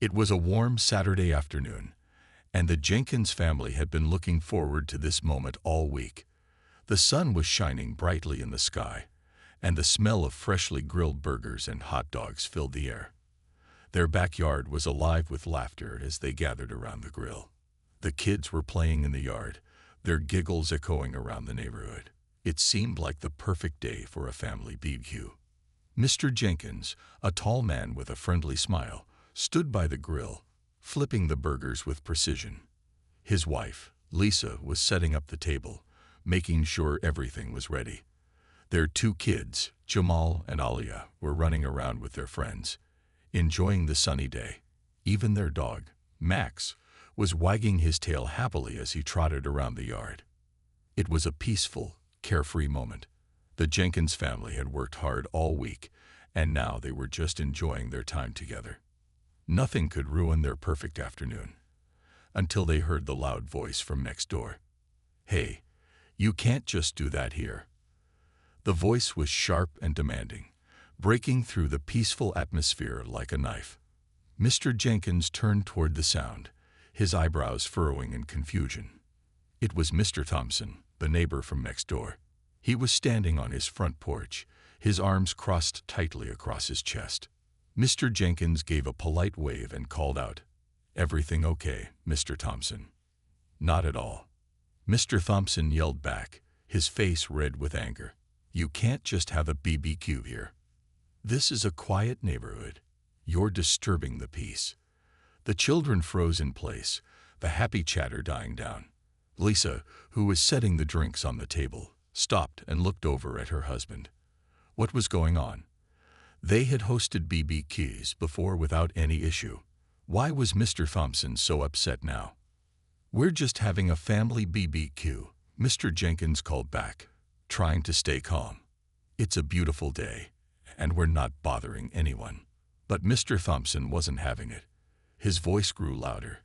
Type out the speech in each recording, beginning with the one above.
It was a warm Saturday afternoon, and the Jenkins family had been looking forward to this moment all week. The sun was shining brightly in the sky, and the smell of freshly grilled burgers and hot dogs filled the air. Their backyard was alive with laughter as they gathered around the grill. The kids were playing in the yard, their giggles echoing around the neighborhood. It seemed like the perfect day for a family BBQ. Mr. Jenkins, a tall man with a friendly smile, stood by the grill, flipping the burgers with precision. His wife, Lisa, was setting up the table, making sure everything was ready. Their two kids, Jamal and Alia, were running around with their friends, enjoying the sunny day. Even their dog, Max, was wagging his tail happily as he trotted around the yard. It was a peaceful, carefree moment. The Jenkins family had worked hard all week, and now they were just enjoying their time together. Nothing could ruin their perfect afternoon, until they heard the loud voice from next door. "Hey, you can't just do that here." The voice was sharp and demanding, breaking through the peaceful atmosphere like a knife. Mr. Jenkins turned toward the sound, his eyebrows furrowing in confusion. It was Mr. Thompson, the neighbor from next door. He was standing on his front porch, his arms crossed tightly across his chest. Mr. Jenkins gave a polite wave and called out, "Everything okay, Mr. Thompson?" "Not at all." Mr. Thompson yelled back, his face red with anger. "You can't just have a BBQ here. This is a quiet neighborhood. You're disturbing the peace." The children froze in place, the happy chatter dying down. Lisa, who was setting the drinks on the table, stopped and looked over at her husband. What was going on? They had hosted BBQs before without any issue. Why was Mr. Thompson so upset now? "We're just having a family BBQ," Mr. Jenkins called back, trying to stay calm. "It's a beautiful day, and we're not bothering anyone." But Mr. Thompson wasn't having it. His voice grew louder,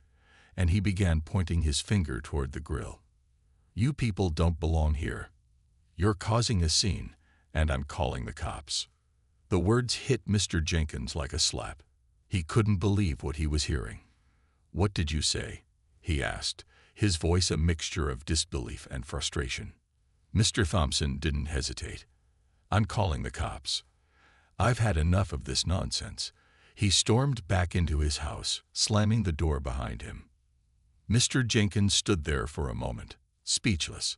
and he began pointing his finger toward the grill. "You people don't belong here. You're causing a scene, and I'm calling the cops." The words hit Mr. Jenkins like a slap. He couldn't believe what he was hearing. "What did you say?" he asked, his voice a mixture of disbelief and frustration. Mr. Thompson didn't hesitate. "I'm calling the cops. I've had enough of this nonsense." He stormed back into his house, slamming the door behind him. Mr. Jenkins stood there for a moment, speechless.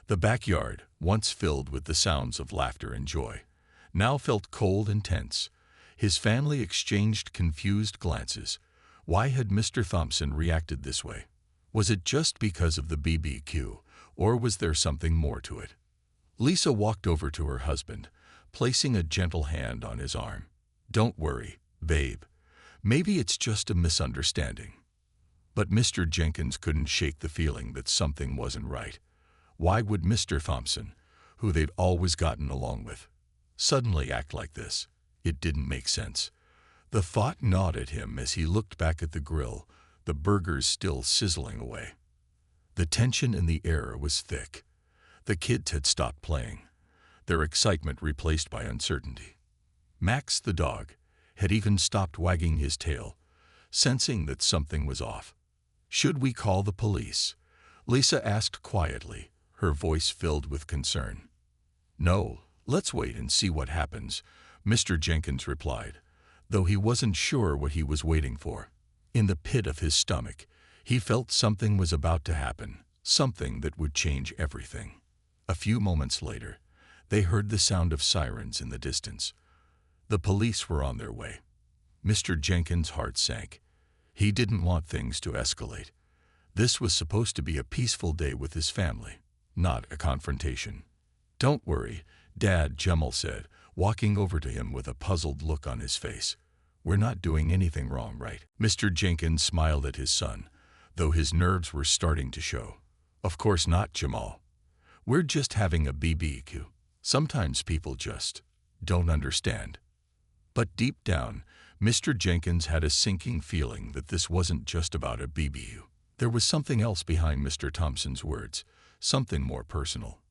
The backyard, once filled with the sounds of laughter and joy, now felt cold and tense. His family exchanged confused glances. Why had Mr. Thompson reacted this way? Was it just because of the BBQ, or was there something more to it? Lisa walked over to her husband, placing a gentle hand on his arm. "Don't worry, babe. Maybe it's just a misunderstanding." But Mr. Jenkins couldn't shake the feeling that something wasn't right. Why would Mr. Thompson, who they'd always gotten along with, suddenly act like this? It didn't make sense. The thought gnawed at him as he looked back at the grill, the burgers still sizzling away. The tension in the air was thick. The kids had stopped playing, their excitement replaced by uncertainty. Max, the dog, had even stopped wagging his tail, sensing that something was off. "Should we call the police?" Lisa asked quietly, her voice filled with concern. "No, let's wait and see what happens," Mr. Jenkins replied, though he wasn't sure what he was waiting for. In the pit of his stomach, he felt something was about to happen, something that would change everything. A few moments later, they heard the sound of sirens in the distance. The police were on their way. Mr. Jenkins' heart sank. He didn't want things to escalate. This was supposed to be a peaceful day with his family, not a confrontation. "Don't worry, Dad," Jamal said, walking over to him with a puzzled look on his face. "We're not doing anything wrong, right?" Mr. Jenkins smiled at his son, though his nerves were starting to show. "Of course not, Jamal. We're just having a BBQ. Sometimes people just don't understand." But deep down, Mr. Jenkins had a sinking feeling that this wasn't just about a BBQ. There was something else behind Mr. Thompson's words, something more personal.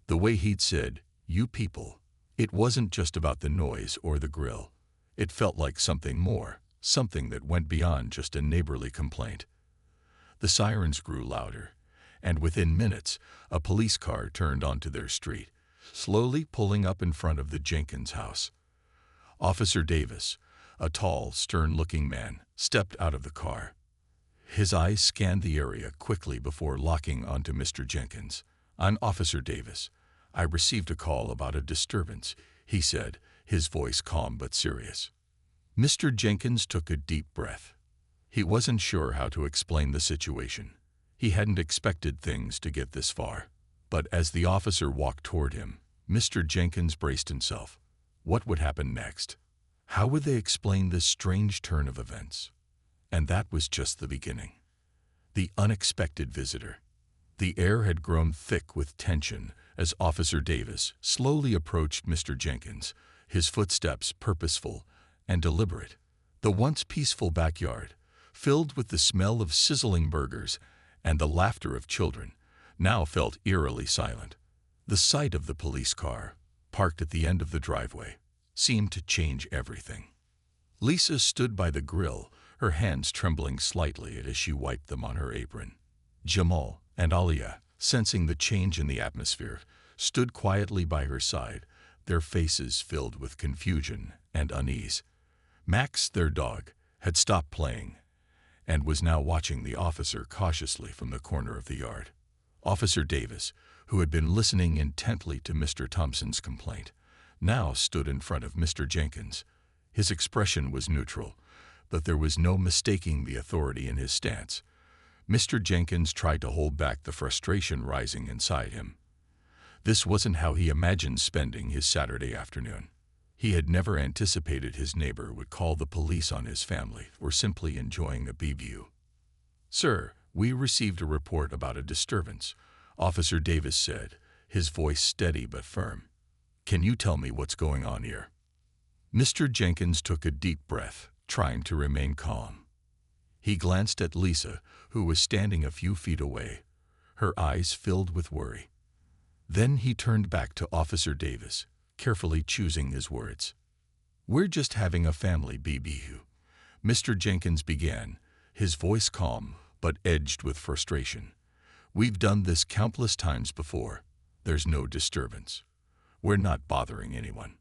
The way he'd said, "You people," it wasn't just about the noise or the grill. It felt like something more, something that went beyond just a neighborly complaint. The sirens grew louder, and within minutes, a police car turned onto their street, slowly pulling up in front of the Jenkins house. Officer Davis, a tall, stern-looking man, stepped out of the car. His eyes scanned the area quickly before locking onto Mr. Jenkins. "I'm Officer Davis. I received a call about a disturbance," he said, his voice calm but serious. Mr. Jenkins took a deep breath. He wasn't sure how to explain the situation. He hadn't expected things to get this far. But as the officer walked toward him, Mr. Jenkins braced himself. What would happen next? How would they explain this strange turn of events? And that was just the beginning. The unexpected visitor. The air had grown thick with tension as Officer Davis slowly approached Mr. Jenkins, his footsteps purposeful and deliberate. The once peaceful backyard, filled with the smell of sizzling burgers and the laughter of children, now felt eerily silent. The sight of the police car, parked at the end of the driveway, seemed to change everything. Lisa stood by the grill, her hands trembling slightly as she wiped them on her apron. Jamal and Alia, sensing the change in the atmosphere, stood quietly by her side, their faces filled with confusion and unease. Max, their dog, had stopped playing and was now watching the officer cautiously from the corner of the yard. Officer Davis, who had been listening intently to Mr. Thompson's complaint, now stood in front of Mr. Jenkins. His expression was neutral, but there was no mistaking the authority in his stance. Mr. Jenkins tried to hold back the frustration rising inside him. This wasn't how he imagined spending his Saturday afternoon. He had never anticipated his neighbor would call the police on his family or simply enjoying a BBQ. "Sir, we received a report about a disturbance," Officer Davis said, his voice steady but firm. "Can you tell me what's going on here?" Mr. Jenkins took a deep breath, trying to remain calm. He glanced at Lisa, who was standing a few feet away, her eyes filled with worry. Then he turned back to Officer Davis, carefully choosing his words. "We're just having a family BBQ," Mr. Jenkins began, his voice calm but edged with frustration. "We've done this countless times before. There's no disturbance. We're not bothering anyone."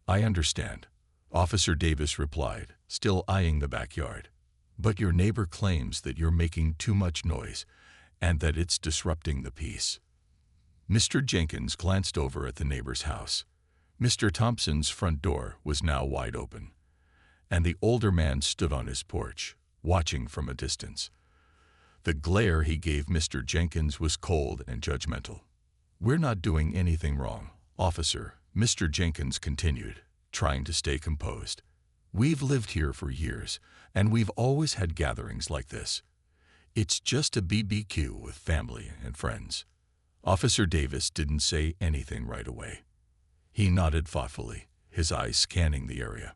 "I understand," Officer Davis replied, still eyeing the backyard. "But your neighbor claims that you're making too much noise and that it's disrupting the peace." Mr. Jenkins glanced over at the neighbor's house. Mr. Thompson's front door was now wide open, and the older man stood on his porch, watching from a distance. The glare he gave Mr. Jenkins was cold and judgmental. "We're not doing anything wrong, officer," Mr. Jenkins continued, trying to stay composed. "We've lived here for years, and we've always had gatherings like this. It's just a BBQ with family and friends." Officer Davis didn't say anything right away. He nodded thoughtfully, his eyes scanning the area.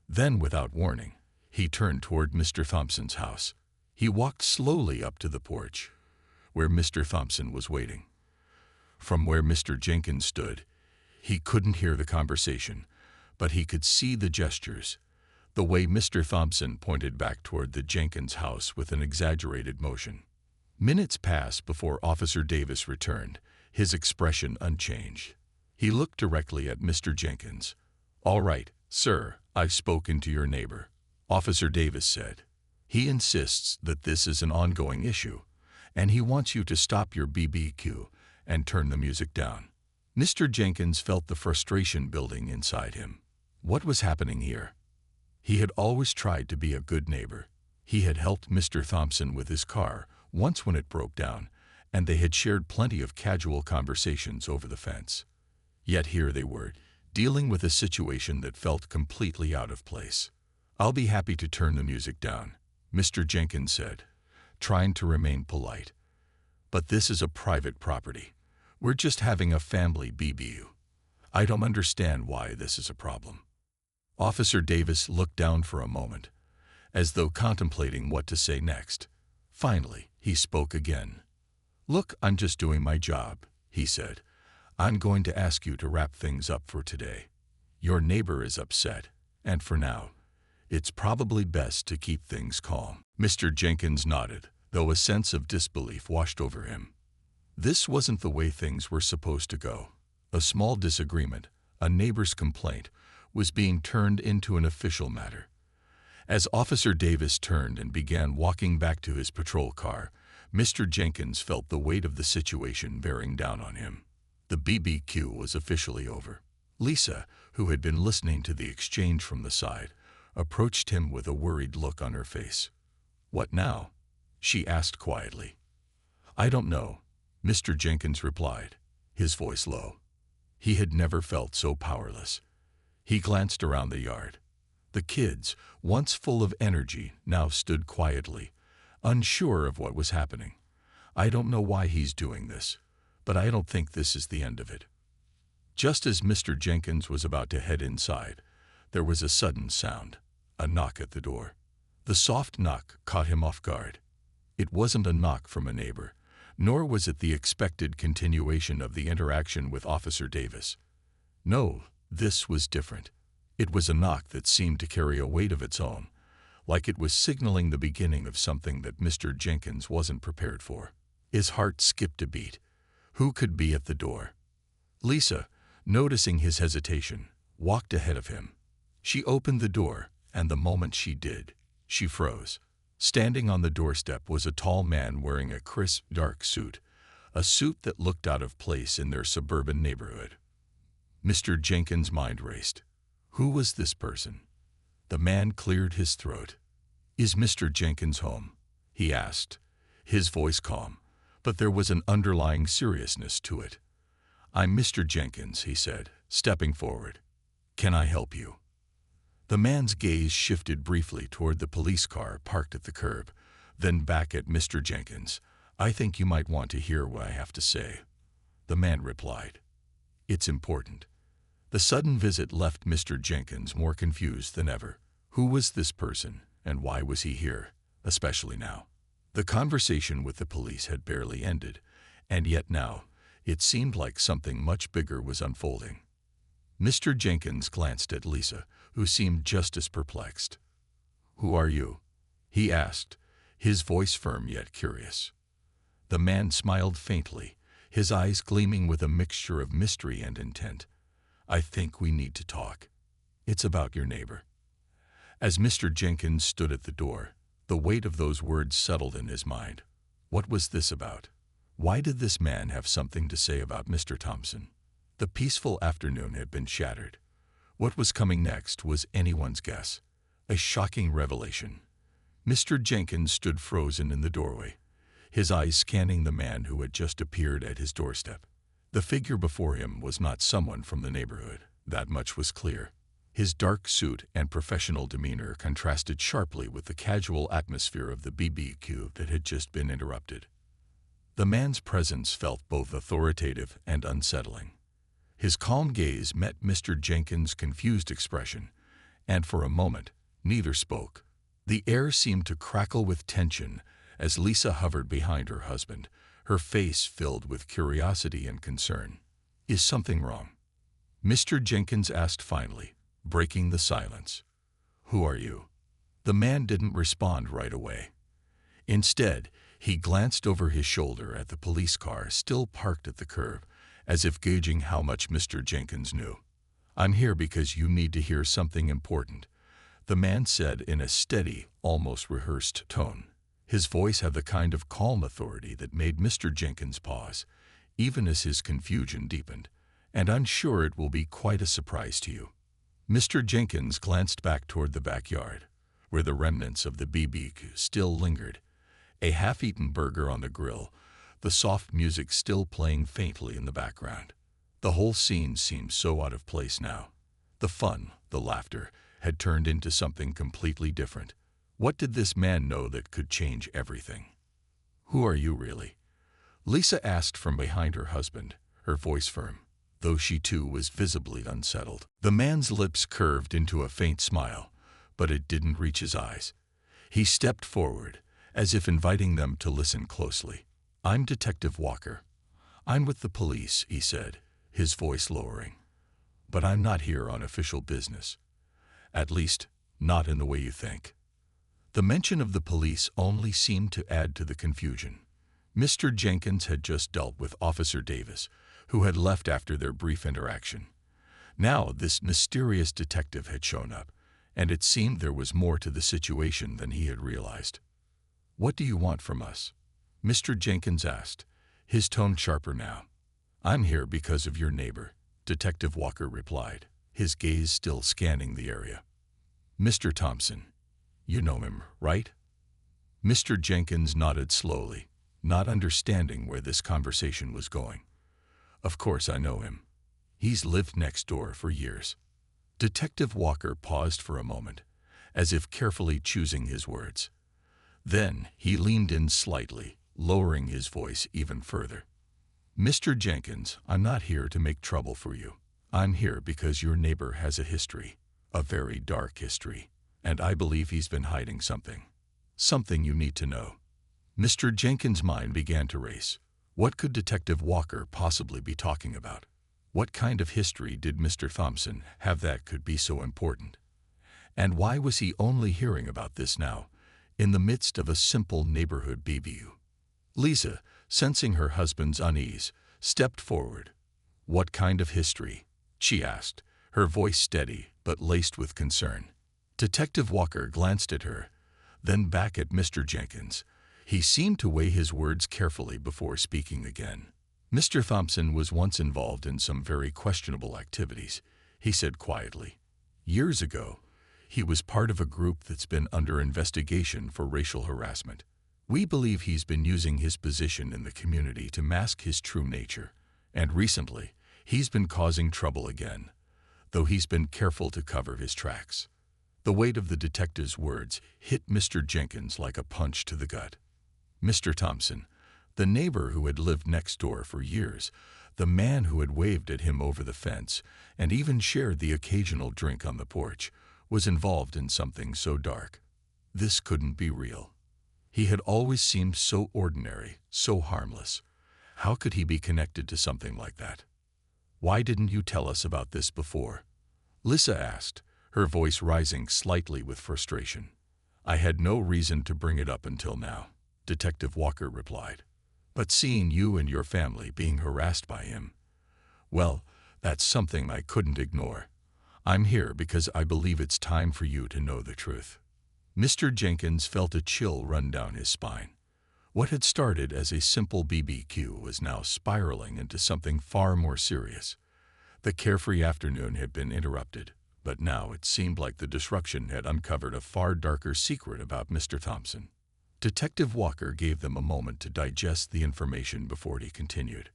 Then, without warning, he turned toward Mr. Thompson's house. He walked slowly up to the porch, where Mr. Thompson was waiting. From where Mr. Jenkins stood, he couldn't hear the conversation, but he could see the gestures, the way Mr. Thompson pointed back toward the Jenkins house with an exaggerated motion. Minutes passed before Officer Davis returned, his expression unchanged. He looked directly at Mr. Jenkins. "All right, sir, I've spoken to your neighbor," Officer Davis said. "He insists that this is an ongoing issue, and he wants you to stop your BBQ and turn the music down." Mr. Jenkins felt the frustration building inside him. What was happening here? He had always tried to be a good neighbor. He had helped Mr. Thompson with his car once when it broke down, and they had shared plenty of casual conversations over the fence. Yet here they were, dealing with a situation that felt completely out of place. "I'll be happy to turn the music down," Mr. Jenkins said, trying to remain polite. "But this is a private property. We're just having a family BBQ. I don't understand why this is a problem." Officer Davis looked down for a moment, as though contemplating what to say next. Finally, he spoke again. "Look, I'm just doing my job," he said. "I'm going to ask you to wrap things up for today. Your neighbor is upset, and for now, It's probably best to keep things calm. Mr. Jenkins nodded, though a sense of disbelief washed over him. This wasn't the way things were supposed to go. A small disagreement, a neighbor's complaint, was being turned into an official matter. As Officer Davis turned and began walking back to his patrol car, Mr. Jenkins felt the weight of the situation bearing down on him. The BBQ was officially over. Lisa, who had been listening to the exchange from the side, approached him with a worried look on her face. "What now?" she asked quietly. "I don't know," Mr. Jenkins replied, his voice low. He had never felt so powerless. He glanced around the yard. The kids, once full of energy, now stood quietly, unsure of what was happening. "I don't know why he's doing this, but I don't think this is the end of it." Just as Mr. Jenkins was about to head inside, there was a sudden sound, a knock at the door. The soft knock caught him off guard. It wasn't a knock from a neighbor, nor was it the expected continuation of the interaction with Officer Davis. No, this was different. It was a knock that seemed to carry a weight of its own, like it was signaling the beginning of something that Mr. Jenkins wasn't prepared for. His heart skipped a beat. Who could be at the door? Lisa, noticing his hesitation, walked ahead of him. She opened the door, and the moment she did, she froze. Standing on the doorstep was a tall man wearing a crisp, dark suit, a suit that looked out of place in their suburban neighborhood. Mr. Jenkins' mind raced. Who was this person? The man cleared his throat. "Is Mr. Jenkins home?" he asked, his voice calm, but there was an underlying seriousness to it. "I'm Mr. Jenkins," he said, stepping forward. "Can I help you?" The man's gaze shifted briefly toward the police car parked at the curb, then back at Mr. Jenkins. "I think you might want to hear what I have to say," the man replied. "It's important." The sudden visit left Mr. Jenkins more confused than ever. Who was this person, and why was he here, especially now? The conversation with the police had barely ended, and yet now, it seemed like something much bigger was unfolding. Mr. Jenkins glanced at Lisa, who seemed just as perplexed. "Who are you?" he asked, his voice firm yet curious. The man smiled faintly, his eyes gleaming with a mixture of mystery and intent. "I think we need to talk. It's about your neighbor." As Mr. Jenkins stood at the door, the weight of those words settled in his mind. What was this about? Why did this man have something to say about Mr. Thompson? The peaceful afternoon had been shattered. What was coming next was anyone's guess. A shocking revelation. Mr. Jenkins stood frozen in the doorway, his eyes scanning the man who had just appeared at his doorstep. The figure before him was not someone from the neighborhood, that much was clear. His dark suit and professional demeanor contrasted sharply with the casual atmosphere of the BBQ that had just been interrupted. The man's presence felt both authoritative and unsettling. His calm gaze met Mr. Jenkins' confused expression, and for a moment, neither spoke. The air seemed to crackle with tension as Lisa hovered behind her husband, her face filled with curiosity and concern. "Is something wrong?" Mr. Jenkins asked finally, breaking the silence. "Who are you?" The man didn't respond right away. Instead, he glanced over his shoulder at the police car still parked at the curb, as if gauging how much Mr. Jenkins knew. "I'm here because you need to hear something important," the man said in a steady, almost rehearsed tone. His voice had the kind of calm authority that made Mr. Jenkins pause, even as his confusion deepened. "And I'm sure it will be quite a surprise to you." Mr. Jenkins glanced back toward the backyard, where the remnants of the BBQ still lingered. A half-eaten burger on the grill, the soft music still playing faintly in the background. The whole scene seemed so out of place now. The fun, the laughter, had turned into something completely different. What did this man know that could change everything? "Who are you really?" Lisa asked from behind her husband, her voice firm, though she too was visibly unsettled. The man's lips curved into a faint smile, but it didn't reach his eyes. He stepped forward, as if inviting them to listen closely. "I'm Detective Walker. I'm with the police," he said, his voice lowering. "But I'm not here on official business. At least, Not in the way you think. The mention of the police only seemed to add to the confusion. Mr. Jenkins had just dealt with Officer Davis, who had left after their brief interaction. Now this mysterious detective had shown up, and it seemed there was more to the situation than he had realized. "What do you want from us?" Mr. Jenkins asked, his tone sharper now. "I'm here because of your neighbor," Detective Walker replied, his gaze still scanning the area. "Mr. Thompson. You know him, right?" Mr. Jenkins nodded slowly, not understanding where this conversation was going. "Of course I know him. He's lived next door for years." Detective Walker paused for a moment, as if carefully choosing his words. Then he leaned in slightly, lowering his voice even further. "Mr. Jenkins, I'm not here to make trouble for you. I'm here because your neighbor has a history, a very dark history, and I believe he's been hiding something. Something you need to know." Mr. Jenkins' mind began to race. What could Detective Walker possibly be talking about? What kind of history did Mr. Thompson have that could be so important? And why was he only hearing about this now, in the midst of a simple neighborhood BBQ? Lisa, sensing her husband's unease, stepped forward. "What kind of history?" she asked, her voice steady but laced with concern. Detective Walker glanced at her, then back at Mr. Jenkins. He seemed to weigh his words carefully before speaking again. "Mr. Thompson was once involved in some very questionable activities," he said quietly. "Years ago, he was part of a group that's been under investigation for racial harassment. We believe he's been using his position in the community to mask his true nature, and recently, he's been causing trouble again, though he's been careful to cover his tracks." The weight of the detective's words hit Mr. Jenkins like a punch to the gut. Mr. Thompson, the neighbor who had lived next door for years, the man who had waved at him over the fence and even shared the occasional drink on the porch, was involved in something so dark. This couldn't be real. He had always seemed so ordinary, so harmless. How could he be connected to something like that? "Why didn't you tell us about this before?" Lisa asked, her voice rising slightly with frustration. "I had no reason to bring it up until now," Detective Walker replied. "But seeing you and your family being harassed by him, well, that's something I couldn't ignore. I'm here because I believe it's time for you to know the truth." Mr. Jenkins felt a chill run down his spine. What had started as a simple BBQ was now spiraling into something far more serious. The carefree afternoon had been interrupted, but now it seemed like the disruption had uncovered a far darker secret about Mr. Thompson. Detective Walker gave them a moment to digest the information before he continued.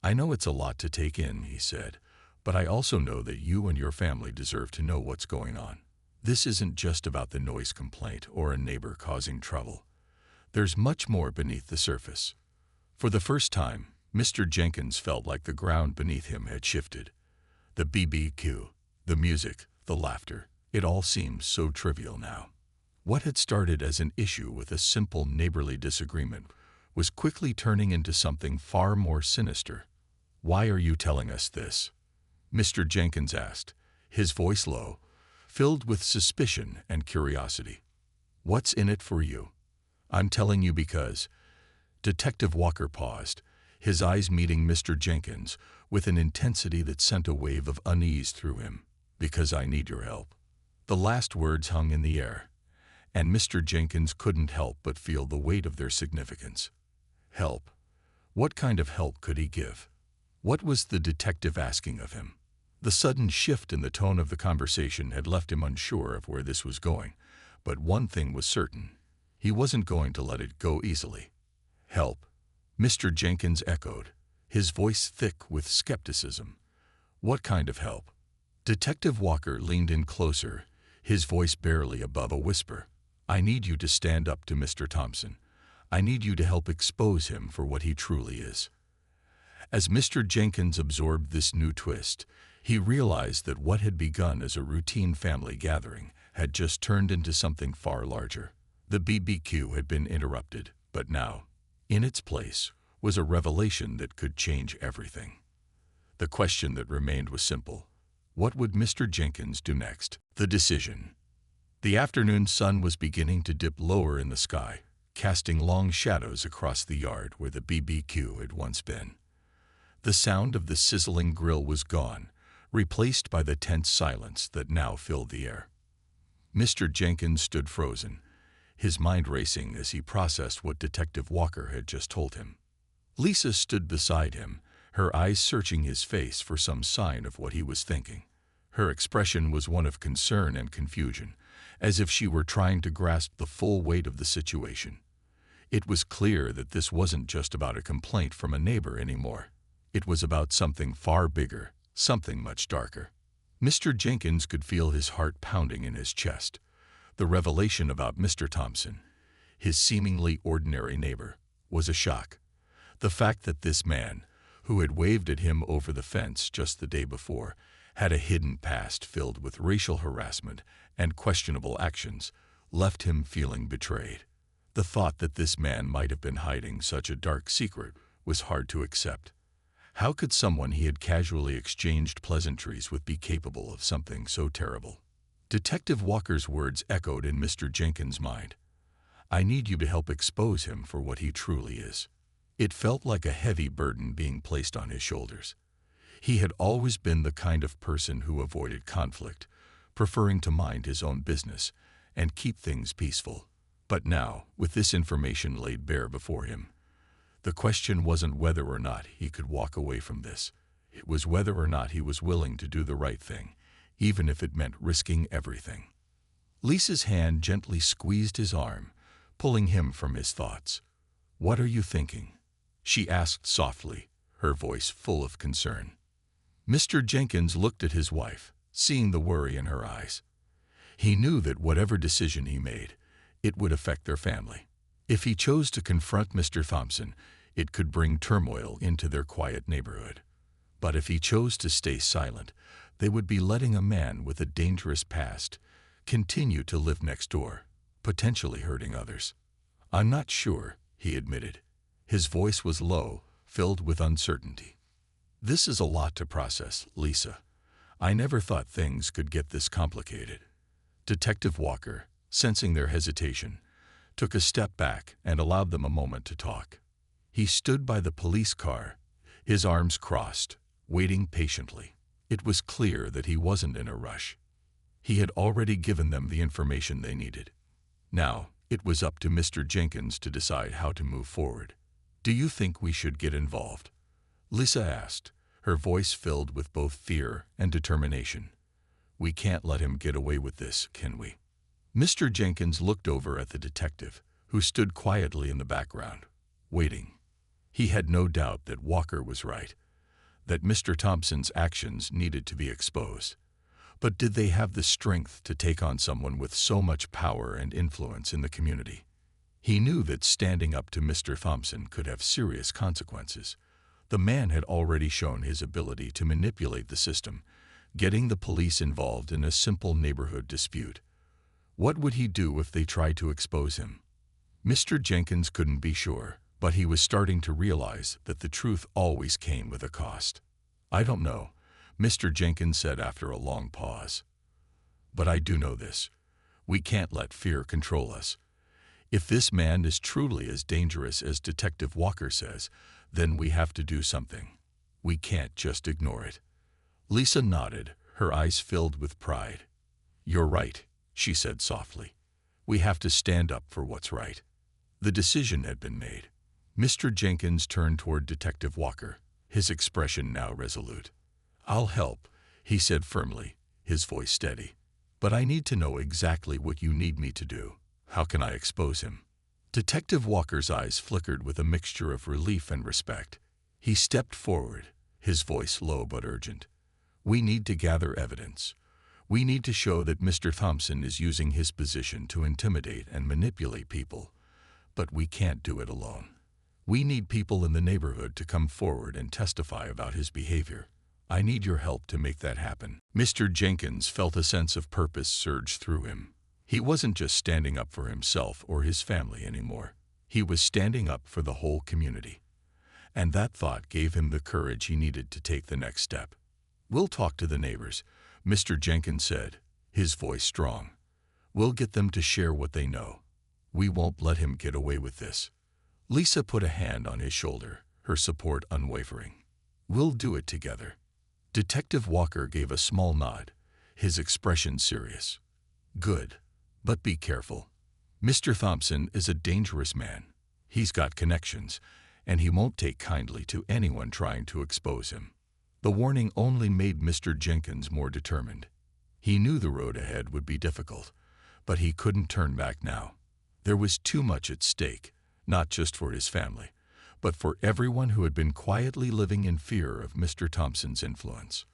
"I know it's a lot to take in," he said, "but I also know that you and your family deserve to know what's going on. This isn't just about the noise complaint or a neighbor causing trouble. There's much more beneath the surface." For the first time, Mr. Jenkins felt like the ground beneath him had shifted. The BBQ, the music, the laughter, it all seemed so trivial now. What had started as an issue with a simple neighborly disagreement was quickly turning into something far more sinister. "Why are you telling us this?" Mr. Jenkins asked, his voice low, filled with suspicion and curiosity. "What's in it for you?" "I'm telling you because—" Detective Walker paused, his eyes meeting Mr. Jenkins with an intensity that sent a wave of unease through him. "Because I need your help." The last words hung in the air, and Mr. Jenkins couldn't help but feel the weight of their significance. Help? What kind of help could he give? What was the detective asking of him? The sudden shift in the tone of the conversation had left him unsure of where this was going, but one thing was certain. He wasn't going to let it go easily. "Help?" Mr. Jenkins echoed, his voice thick with skepticism. "What kind of help?" Detective Walker leaned in closer, his voice barely above a whisper. "I need you to stand up to Mr. Thompson. I need you to help expose him for what he truly is." As Mr. Jenkins absorbed this new twist, he realized that what had begun as a routine family gathering had just turned into something far larger. The BBQ had been interrupted, but now, in its place, was a revelation that could change everything. The question that remained was simple. What would Mr. Jenkins do next? The decision. The afternoon sun was beginning to dip lower in the sky, casting long shadows across the yard where the BBQ had once been. The sound of the sizzling grill was gone, replaced by the tense silence that now filled the air. Mr. Jenkins stood frozen, his mind racing as he processed what Detective Walker had just told him. Lisa stood beside him, her eyes searching his face for some sign of what he was thinking. Her expression was one of concern and confusion, as if she were trying to grasp the full weight of the situation. It was clear that this wasn't just about a complaint from a neighbor anymore. It was about something far bigger, something much darker. Mr. Jenkins could feel his heart pounding in his chest. The revelation about Mr. Thompson, his seemingly ordinary neighbor, was a shock. The fact that this man, who had waved at him over the fence just the day before, had a hidden past filled with racial harassment and questionable actions, left him feeling betrayed. The thought that this man might have been hiding such a dark secret was hard to accept. How could someone he had casually exchanged pleasantries with be capable of something so terrible? Detective Walker's words echoed in Mr. Jenkins' mind. "I need you to help expose him for what he truly is." It felt like a heavy burden being placed on his shoulders. He had always been the kind of person who avoided conflict, preferring to mind his own business and keep things peaceful. But now, with this information laid bare before him, the question wasn't whether or not he could walk away from this. It was whether or not he was willing to do the right thing, even if it meant risking everything. Lisa's hand gently squeezed his arm, pulling him from his thoughts. "What are you thinking?" she asked softly, her voice full of concern. Mr. Jenkins looked at his wife, seeing the worry in her eyes. He knew that whatever decision he made, it would affect their family. If he chose to confront Mr. Thompson, it could bring turmoil into their quiet neighborhood. But if he chose to stay silent, they would be letting a man with a dangerous past continue to live next door, potentially hurting others. "I'm not sure," he admitted. His voice was low, filled with uncertainty. "This is a lot to process, Lisa. I never thought things could get this complicated." Detective Walker, sensing their hesitation, took a step back and allowed them a moment to talk. He stood by the police car, his arms crossed, waiting patiently. It was clear that he wasn't in a rush. He had already given them the information they needed. Now, it was up to Mr. Jenkins to decide how to move forward. "Do you think we should get involved?" Lisa asked, her voice filled with both fear and determination. "We can't let him get away with this, can we?" Mr. Jenkins looked over at the detective, who stood quietly in the background, waiting. He had no doubt that Walker was right, that Mr. Thompson's actions needed to be exposed. But did they have the strength to take on someone with so much power and influence in the community? He knew that standing up to Mr. Thompson could have serious consequences. The man had already shown his ability to manipulate the system, getting the police involved in a simple neighborhood dispute. What would he do if they tried to expose him? Mr. Jenkins couldn't be sure, but he was starting to realize that the truth always came with a cost. "I don't know," Mr. Jenkins said after a long pause. "But I do know this. We can't let fear control us. If this man is truly as dangerous as Detective Walker says, then we have to do something. We can't just ignore it." Lisa nodded, her eyes filled with pride. "You're right," she said softly. "We have to stand up for what's right." The decision had been made. Mr. Jenkins turned toward Detective Walker, his expression now resolute. "I'll help," he said firmly, his voice steady. "But I need to know exactly what you need me to do. How can I expose him?" Detective Walker's eyes flickered with a mixture of relief and respect. He stepped forward, his voice low but urgent. "We need to gather evidence. We need to show that Mr. Thompson is using his position to intimidate and manipulate people. But we can't do it alone. We need people in the neighborhood to come forward and testify about his behavior. I need your help to make that happen." Mr. Jenkins felt a sense of purpose surge through him. He wasn't just standing up for himself or his family anymore. He was standing up for the whole community. And that thought gave him the courage he needed to take the next step. "We'll talk to the neighbors," Mr. Jenkins said, his voice strong. We'll get them to share what they know. We won't let him get away with this." Lisa put a hand on his shoulder, her support unwavering. "We'll do it together." Detective Walker gave a small nod, his expression serious. "Good. But be careful. Mr. Thompson is a dangerous man. He's got connections, and he won't take kindly to anyone trying to expose him." The warning only made Mr. Jenkins more determined. He knew the road ahead would be difficult, but he couldn't turn back now. There was too much at stake, not just for his family, but for everyone who had been quietly living in fear of Mr. Thompson's influence.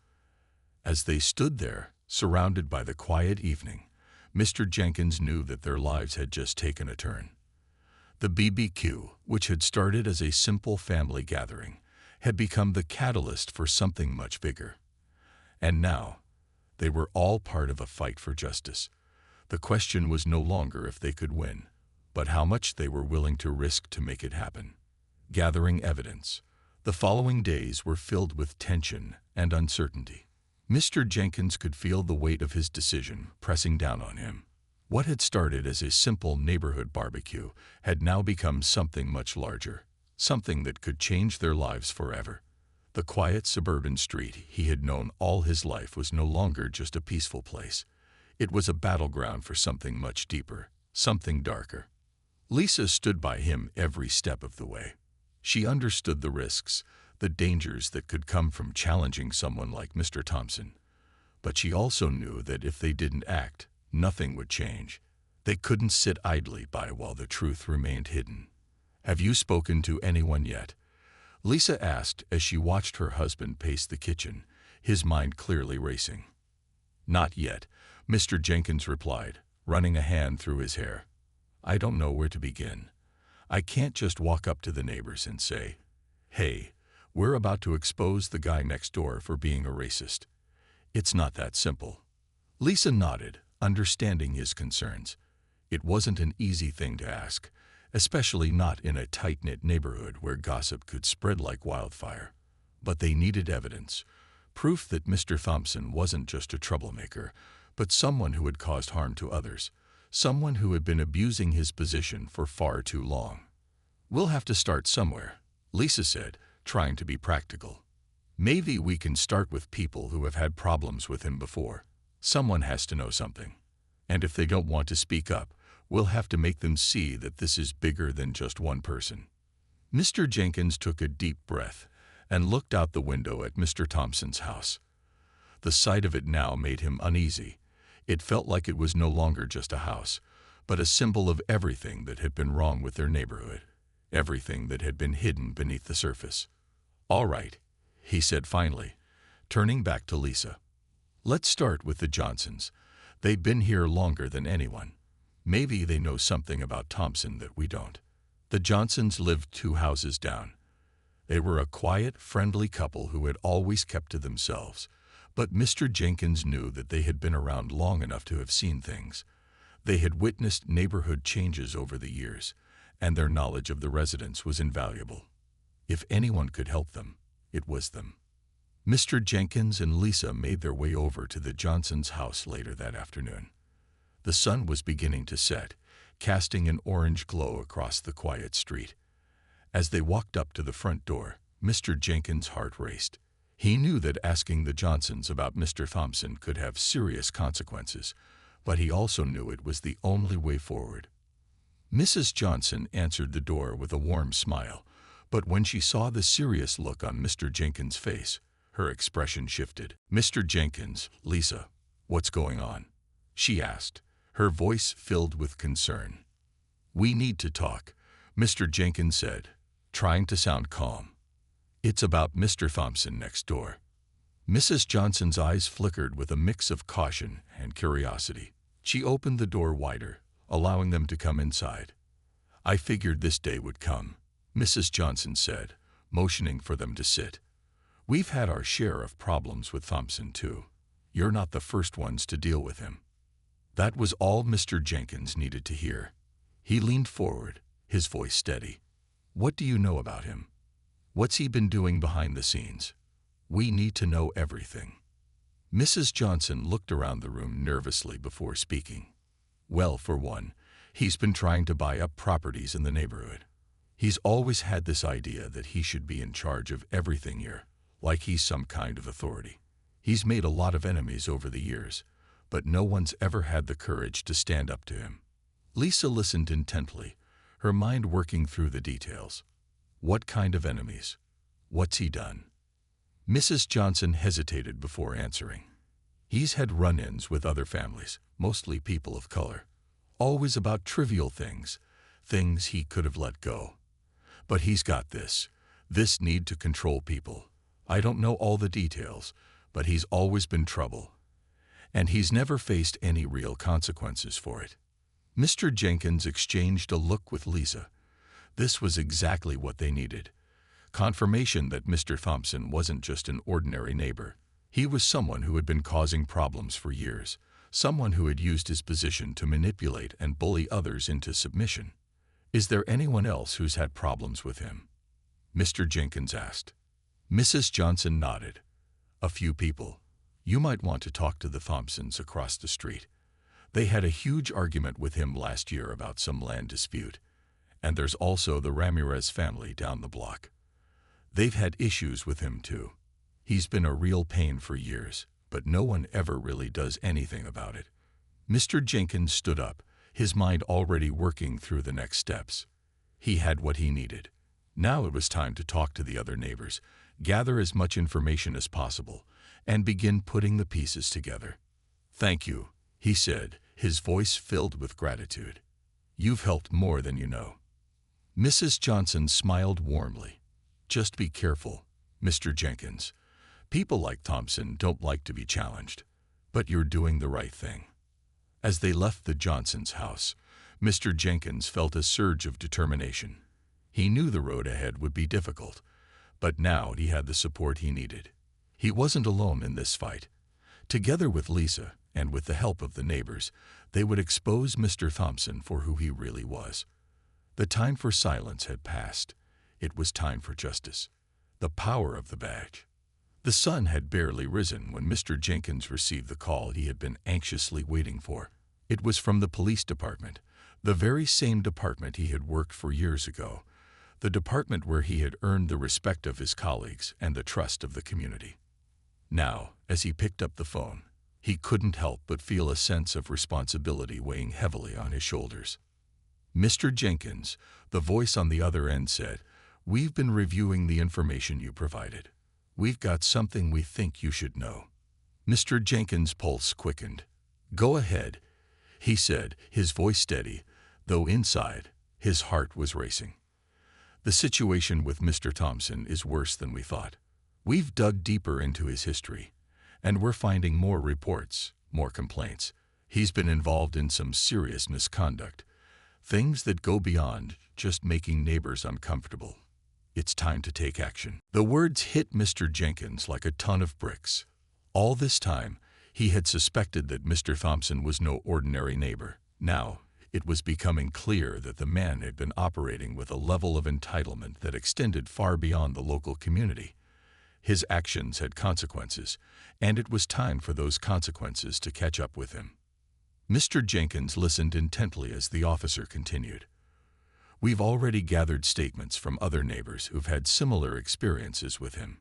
As they stood there, surrounded by the quiet evening, Mr. Jenkins knew that their lives had just taken a turn. The BBQ, which had started as a simple family gathering, had become the catalyst for something much bigger. And now, they were all part of a fight for justice. The question was no longer if they could win, but how much they were willing to risk to make it happen. Gathering evidence, the following days were filled with tension and uncertainty. Mr. Jenkins could feel the weight of his decision pressing down on him. What had started as a simple neighborhood barbecue had now become something much larger, something that could change their lives forever. The quiet suburban street he had known all his life was no longer just a peaceful place. It was a battleground for something much deeper, something darker. Lisa stood by him every step of the way. She understood the risks, the dangers that could come from challenging someone like Mr. Thompson. But she also knew that if they didn't act, nothing would change. They couldn't sit idly by while the truth remained hidden. "Have you spoken to anyone yet?" Lisa asked as she watched her husband pace the kitchen, his mind clearly racing. "Not yet," Mr. Jenkins replied, running a hand through his hair. "I don't know where to begin. I can't just walk up to the neighbors and say, 'Hey, we're about to expose the guy next door for being a racist.' It's not that simple." Lisa nodded, understanding his concerns. It wasn't an easy thing to ask, especially not in a tight-knit neighborhood where gossip could spread like wildfire. But they needed evidence, proof that Mr. Thompson wasn't just a troublemaker, but someone who had caused harm to others, someone who had been abusing his position for far too long. "We'll have to start somewhere," Lisa said, trying to be practical. "Maybe we can start with people who have had problems with him before. Someone has to know something. And if they don't want to speak up, we'll have to make them see that this is bigger than just one person." Mr. Jenkins took a deep breath and looked out the window at Mr. Thompson's house. The sight of it now made him uneasy. It felt like it was no longer just a house, but a symbol of everything that had been wrong with their neighborhood, everything that had been hidden beneath the surface. "All right," he said finally, turning back to Lisa. "Let's start with the Johnsons. They've been here longer than anyone. Maybe they know something about Thompson that we don't." The Johnsons lived 2 houses down. They were a quiet, friendly couple who had always kept to themselves, but Mr. Jenkins knew that they had been around long enough to have seen things. They had witnessed neighborhood changes over the years, and their knowledge of the residents was invaluable. If anyone could help them, it was them. Mr. Jenkins and Lisa made their way over to the Johnsons' house later that afternoon. The sun was beginning to set, casting an orange glow across the quiet street. As they walked up to the front door, Mr. Jenkins' heart raced. He knew that asking the Johnsons about Mr. Thompson could have serious consequences, but he also knew it was the only way forward. Mrs. Johnson answered the door with a warm smile, but when she saw the serious look on Mr. Jenkins' face, her expression shifted. "Mr. Jenkins, Lisa, what's going on?" she asked, her voice filled with concern. "We need to talk," Mr. Jenkins said, trying to sound calm. "It's about Mr. Thompson next door." Mrs. Johnson's eyes flickered with a mix of caution and curiosity. She opened the door wider, allowing them to come inside. "I figured this day would come," Mrs. Johnson said, motioning for them to sit. "We've had our share of problems with Thompson, too. You're not the first ones to deal with him." That was all Mr. Jenkins needed to hear. He leaned forward, his voice steady. "What do you know about him? What's he been doing behind the scenes? We need to know everything." Mrs. Johnson looked around the room nervously before speaking. Well, for one, he's been trying to buy up properties in the neighborhood. He's always had this idea that he should be in charge of everything here, like he's some kind of authority. He's made a lot of enemies over the years, but no one's ever had the courage to stand up to him. Lisa listened intently, her mind working through the details. What kind of enemies? What's he done? Mrs. Johnson hesitated before answering. He's had run-ins with other families, mostly people of color. Always about trivial things, things he could have let go. But he's got this need to control people. I don't know all the details, but he's always been trouble. And he's never faced any real consequences for it. Mr. Jenkins exchanged a look with Lisa. This was exactly what they needed. Confirmation that Mr. Thompson wasn't just an ordinary neighbor. He was someone who had been causing problems for years, someone who had used his position to manipulate and bully others into submission. Is there anyone else who's had problems with him? Mr. Jenkins asked. Mrs. Johnson nodded. A few people. You might want to talk to the Thompsons across the street. They had a huge argument with him last year about some land dispute. And there's also the Ramirez family down the block. They've had issues with him too. He's been a real pain for years, but no one ever really does anything about it. Mr. Jenkins stood up, his mind already working through the next steps. He had what he needed. Now it was time to talk to the other neighbors, gather as much information as possible, and begin putting the pieces together. Thank you, he said, his voice filled with gratitude. You've helped more than you know. Mrs. Johnson smiled warmly. Just be careful, Mr. Jenkins. People like Thompson don't like to be challenged, but you're doing the right thing. As they left the Johnsons' house, Mr. Jenkins felt a surge of determination. He knew the road ahead would be difficult, but now he had the support he needed. He wasn't alone in this fight. Together with Lisa, and with the help of the neighbors, they would expose Mr. Thompson for who he really was. The time for silence had passed. It was time for justice. The power of the badge. The sun had barely risen when Mr. Jenkins received the call he had been anxiously waiting for. It was from the police department, the very same department he had worked for years ago, the department where he had earned the respect of his colleagues and the trust of the community. Now, as he picked up the phone, he couldn't help but feel a sense of responsibility weighing heavily on his shoulders. Mr. Jenkins, the voice on the other end said, "We've been reviewing the information you provided. We've got something we think you should know." Mr. Jenkins' pulse quickened. "Go ahead," he said, his voice steady, though inside, his heart was racing. "The situation with Mr. Thompson is worse than we thought. We've dug deeper into his history, and we're finding more reports, more complaints. He's been involved in some serious misconduct, things that go beyond just making neighbors uncomfortable. It's time to take action." The words hit Mr. Jenkins like a ton of bricks. All this time, he had suspected that Mr. Thompson was no ordinary neighbor. Now, it was becoming clear that the man had been operating with a level of entitlement that extended far beyond the local community. His actions had consequences, and it was time for those consequences to catch up with him. Mr. Jenkins listened intently as the officer continued. "We've already gathered statements from other neighbors who've had similar experiences with him.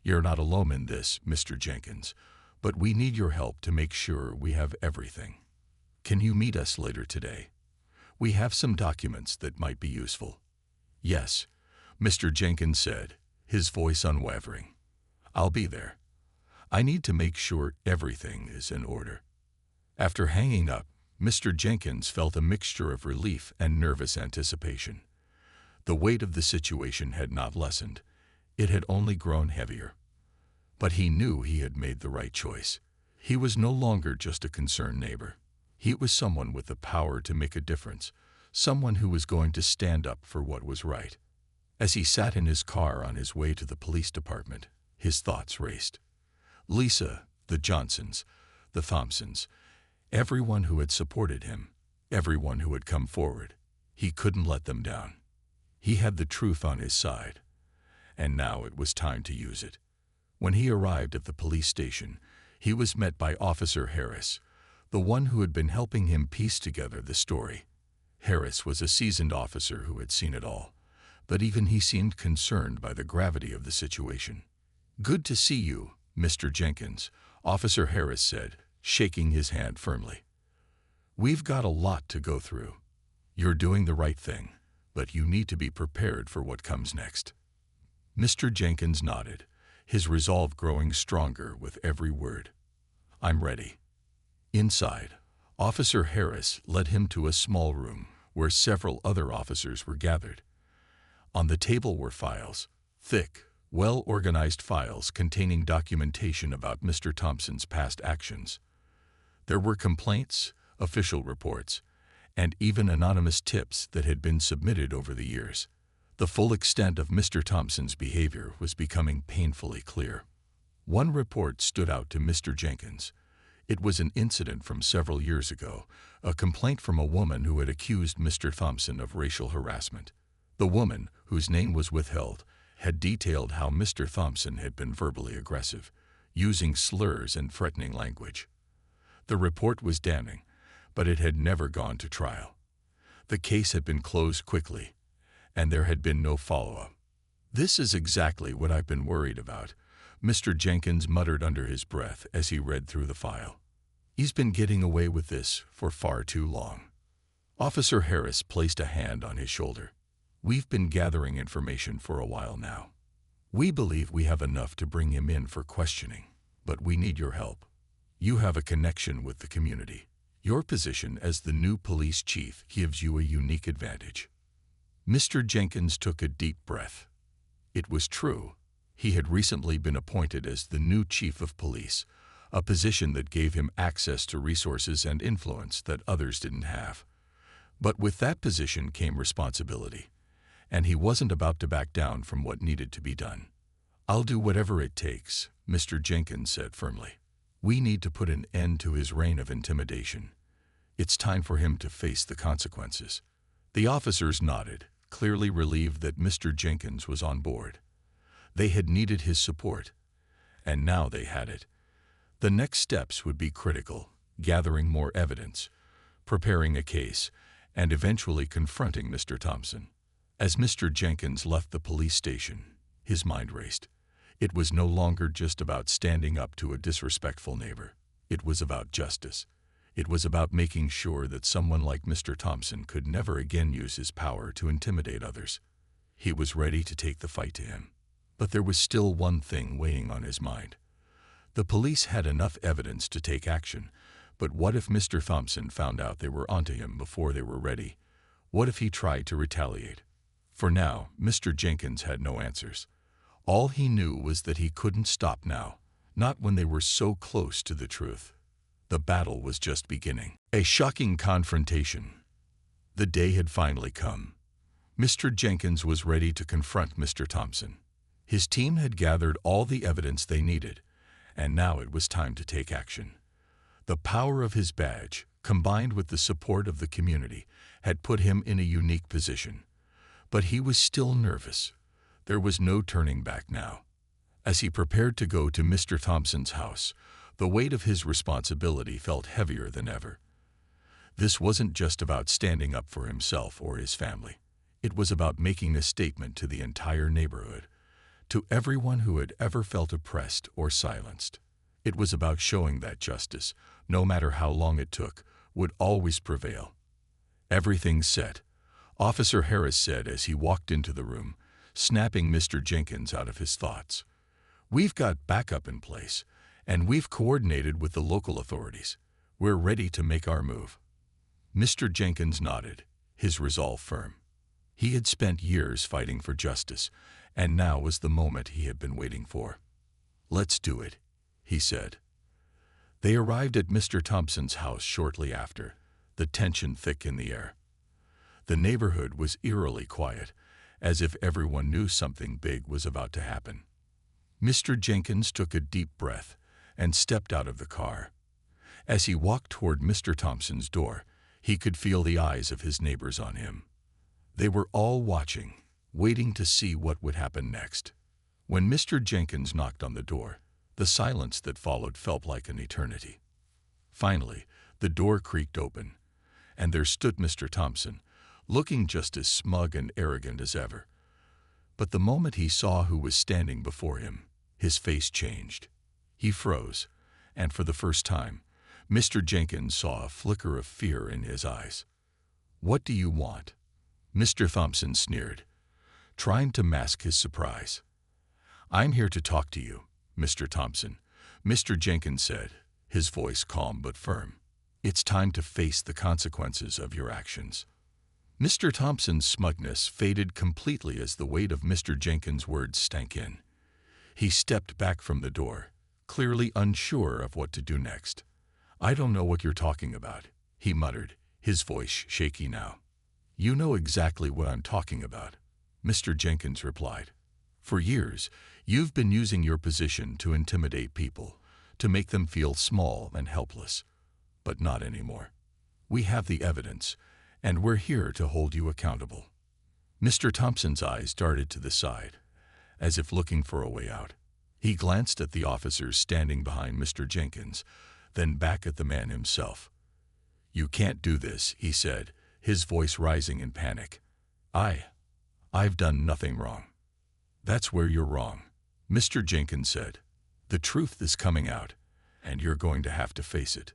You're not alone in this, Mr. Jenkins, but we need your help to make sure we have everything. Can you meet us later today? We have some documents that might be useful." "Yes," Mr. Jenkins said, his voice unwavering. "I'll be there. I need to make sure everything is in order." After hanging up, Mr. Jenkins felt a mixture of relief and nervous anticipation. The weight of the situation had not lessened. It had only grown heavier. But he knew he had made the right choice. He was no longer just a concerned neighbor. He was someone with the power to make a difference, someone who was going to stand up for what was right. As he sat in his car on his way to the police department, his thoughts raced. Lisa, the Johnsons, the Thompsons, everyone who had supported him, everyone who had come forward. He couldn't let them down. He had the truth on his side, and now it was time to use it. When he arrived at the police station, he was met by Officer Harris, the one who had been helping him piece together the story. Harris was a seasoned officer who had seen it all, but even he seemed concerned by the gravity of the situation. "Good to see you, Mr. Jenkins," Officer Harris said, shaking his hand firmly. "We've got a lot to go through. You're doing the right thing, but you need to be prepared for what comes next." Mr. Jenkins nodded, his resolve growing stronger with every word. "I'm ready." Inside, Officer Harris led him to a small room where several other officers were gathered. On the table were files, thick, well-organized files containing documentation about Mr. Thompson's past actions. There were complaints, official reports, and even anonymous tips that had been submitted over the years. The full extent of Mr. Thompson's behavior was becoming painfully clear. One report stood out to Mr. Jenkins. It was an incident from several years ago, a complaint from a woman who had accused Mr. Thompson of racial harassment. The woman, whose name was withheld, had detailed how Mr. Thompson had been verbally aggressive, using slurs and threatening language. The report was damning, but it had never gone to trial. The case had been closed quickly, and there had been no follow-up. "This is exactly what I've been worried about," Mr. Jenkins muttered under his breath as he read through the file. "He's been getting away with this for far too long." Officer Harris placed a hand on his shoulder. "We've been gathering information for a while now. We believe we have enough to bring him in for questioning, but we need your help. You have a connection with the community. Your position as the new police chief gives you a unique advantage." Mr. Jenkins took a deep breath. It was true. He had recently been appointed as the new chief of police, a position that gave him access to resources and influence that others didn't have. But with that position came responsibility, and he wasn't about to back down from what needed to be done. "I'll do whatever it takes," Mr. Jenkins said firmly. "We need to put an end to his reign of intimidation. It's time for him to face the consequences." The officers nodded, clearly relieved that Mr. Jenkins was on board. They had needed his support, and now they had it. The next steps would be critical: gathering more evidence, preparing a case, and eventually confronting Mr. Thompson. As Mr. Jenkins left the police station, his mind raced. It was no longer just about standing up to a disrespectful neighbor. It was about justice. It was about making sure that someone like Mr. Thompson could never again use his power to intimidate others. He was ready to take the fight to him. But there was still one thing weighing on his mind. The police had enough evidence to take action, but what if Mr. Thompson found out they were onto him before they were ready? What if he tried to retaliate? For now, Mr. Jenkins had no answers. All he knew was that he couldn't stop now, not when they were so close to the truth. The battle was just beginning. A shocking confrontation. The day had finally come. Mr. Jenkins was ready to confront Mr. Thompson. His team had gathered all the evidence they needed, and now it was time to take action. The power of his badge, combined with the support of the community, had put him in a unique position. But he was still nervous. There was no turning back now. As he prepared to go to Mr. Thompson's house, the weight of his responsibility felt heavier than ever. This wasn't just about standing up for himself or his family. It was about making a statement to the entire neighborhood, to everyone who had ever felt oppressed or silenced. It was about showing that justice, no matter how long it took, would always prevail. "Everything's set," Officer Harris said as he walked into the room, snapping Mr. Jenkins out of his thoughts. "We've got backup in place, and we've coordinated with the local authorities. We're ready to make our move." Mr. Jenkins nodded, his resolve firm. He had spent years fighting for justice, and now was the moment he had been waiting for. "Let's do it," he said. They arrived at Mr. Thompson's house shortly after, the tension thick in the air. The neighborhood was eerily quiet, as if everyone knew something big was about to happen. Mr. Jenkins took a deep breath and stepped out of the car. As he walked toward Mr. Thompson's door, he could feel the eyes of his neighbors on him. They were all watching, waiting to see what would happen next. When Mr. Jenkins knocked on the door, the silence that followed felt like an eternity. Finally, The door creaked open, and there stood Mr. Thompson, looking just as smug and arrogant as ever. But the moment he saw who was standing before him, his face changed. He froze, and for the first time, Mr. Jenkins saw a flicker of fear in his eyes. "What do you want?" Mr. Thompson sneered, trying to mask his surprise. "I'm here to talk to you, Mr. Thompson," Mr. Jenkins said, his voice calm but firm. "It's time to face the consequences of your actions." Mr. Thompson's smugness faded completely as the weight of Mr. Jenkins' words sank in. He stepped back from the door, clearly unsure of what to do next. "I don't know what you're talking about," he muttered, his voice shaky now. "You know exactly what I'm talking about," Mr. Jenkins replied. "For years, you've been using your position to intimidate people, to make them feel small and helpless. But not anymore. We have the evidence, and we're here to hold you accountable." Mr. Thompson's eyes darted to the side, as if looking for a way out. He glanced at the officers standing behind Mr. Jenkins, then back at the man himself. "You can't do this," he said, his voice rising in panic. I've done nothing wrong." "That's where you're wrong," Mr. Jenkins said. "The truth is coming out, and you're going to have to face it."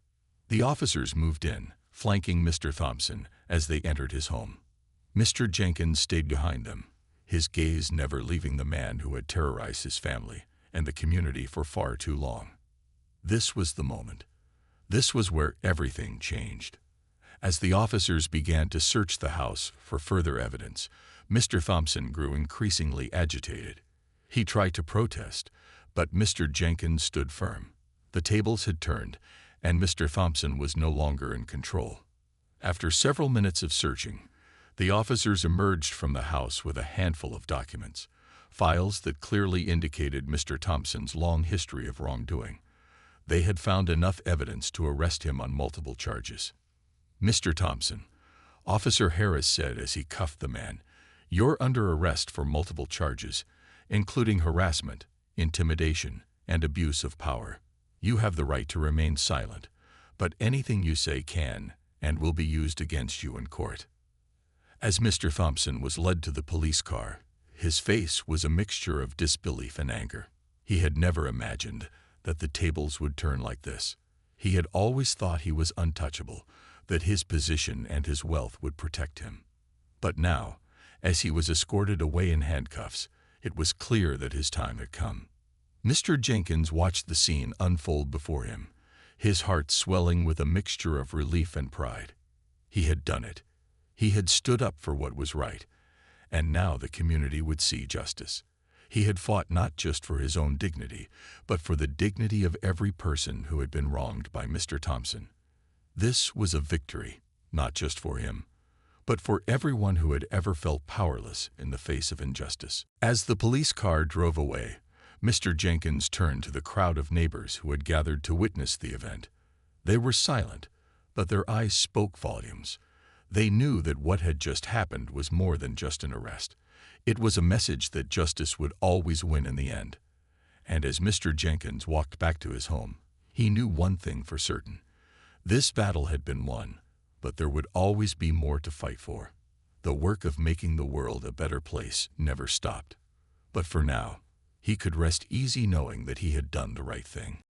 The officers moved in, flanking Mr. Thompson as they entered his home. Mr. Jenkins stayed behind them, his gaze never leaving the man who had terrorized his family and the community for far too long. This was the moment. This was where everything changed. As the officers began to search the house for further evidence, Mr. Thompson grew increasingly agitated. He tried to protest, but Mr. Jenkins stood firm. The tables had turned, and Mr. Thompson was no longer in control. After several minutes of searching, the officers emerged from the house with a handful of documents, files that clearly indicated Mr. Thompson's long history of wrongdoing. They had found enough evidence to arrest him on multiple charges. "Mr. Thompson," Officer Harris said as he cuffed the man, "you're under arrest for multiple charges, including harassment, intimidation, and abuse of power. You have the right to remain silent, but anything you say can and will be used against you in court." As Mr. Thompson was led to the police car, his face was a mixture of disbelief and anger. He had never imagined that the tables would turn like this. He had always thought he was untouchable, that his position and his wealth would protect him. But now, as he was escorted away in handcuffs, it was clear that his time had come. Mr. Jenkins watched the scene unfold before him, his heart swelling with a mixture of relief and pride. He had done it. He had stood up for what was right, and now the community would see justice. He had fought not just for his own dignity, but for the dignity of every person who had been wronged by Mr. Thompson. This was a victory, not just for him, but for everyone who had ever felt powerless in the face of injustice. As the police car drove away, Mr. Jenkins turned to the crowd of neighbors who had gathered to witness the event. They were silent, but their eyes spoke volumes. They knew that what had just happened was more than just an arrest. It was a message that justice would always win in the end. And as Mr. Jenkins walked back to his home, he knew one thing for certain. This battle had been won, but there would always be more to fight for. The work of making the world a better place never stopped. But for now, he could rest easy knowing that he had done the right thing.